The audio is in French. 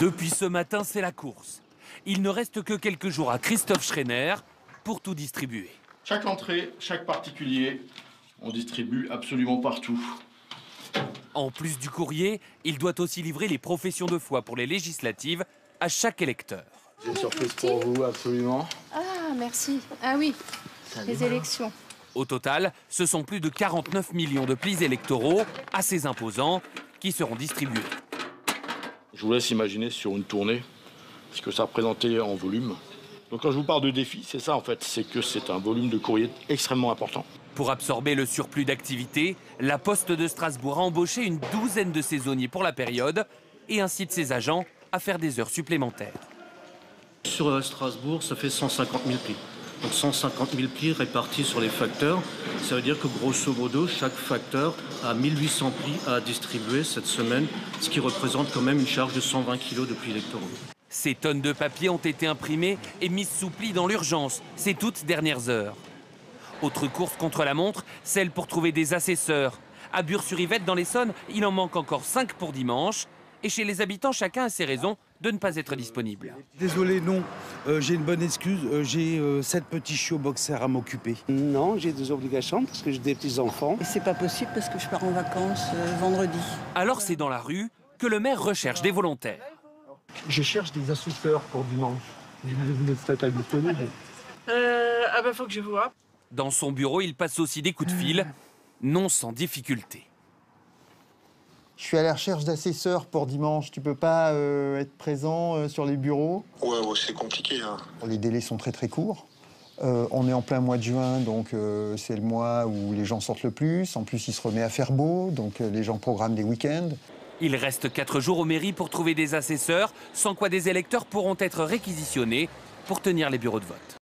Depuis ce matin, c'est la course. Il ne reste que quelques jours à Christophe Schreiner pour tout distribuer. Chaque entrée, chaque particulier, on distribue absolument partout. En plus du courrier, il doit aussi livrer les professions de foi pour les législatives à chaque électeur. J'ai une surprise pour vous, absolument. Ah, merci. Ah oui, les élections. Au total, ce sont plus de 49 millions de plis électoraux, assez imposants, qui seront distribués. Je vous laisse imaginer sur une tournée ce que ça représentait en volume. Donc quand je vous parle de défi, c'est ça en fait, c'est que c'est un volume de courrier extrêmement important. Pour absorber le surplus d'activité, la Poste de Strasbourg a embauché une douzaine de saisonniers pour la période et incite ses agents à faire des heures supplémentaires. Sur Strasbourg, ça fait 150 000 plis. Donc 150 000 plis répartis sur les facteurs. Ça veut dire que grosso modo, chaque facteur a 1800 plis à distribuer cette semaine, ce qui représente quand même une charge de 120 kg de plis électoraux. Ces tonnes de papier ont été imprimées et mises sous pli dans l'urgence, ces toutes dernières heures. Autre course contre la montre, celle pour trouver des assesseurs. À Bure-sur-Yvette, dans l'Essonne, il en manque encore 5 pour dimanche. Et chez les habitants, chacun a ses raisons de ne pas être disponible. Désolé, non. J'ai une bonne excuse. J'ai 7 petits chiots boxers à m'occuper. Non, j'ai des obligations parce que j'ai des petits-enfants. Et c'est pas possible parce que je pars en vacances vendredi. Alors c'est dans la rue que le maire recherche des volontaires. Je cherche des assesseurs pour dimanche. Vous êtes peut-être disponible. Faut que je vois. Dans son bureau, il passe aussi des coups de fil, non sans difficulté. Je suis à la recherche d'assesseurs pour dimanche. Tu peux pas être présent sur les bureaux? Ouais, c'est compliqué. Hein. Les délais sont très très courts. On est en plein mois de juin, donc c'est le mois où les gens sortent le plus. En plus, il se remet à faire beau, donc les gens programment des week-ends. Il reste 4 jours aux mairies pour trouver des assesseurs, sans quoi des électeurs pourront être réquisitionnés pour tenir les bureaux de vote.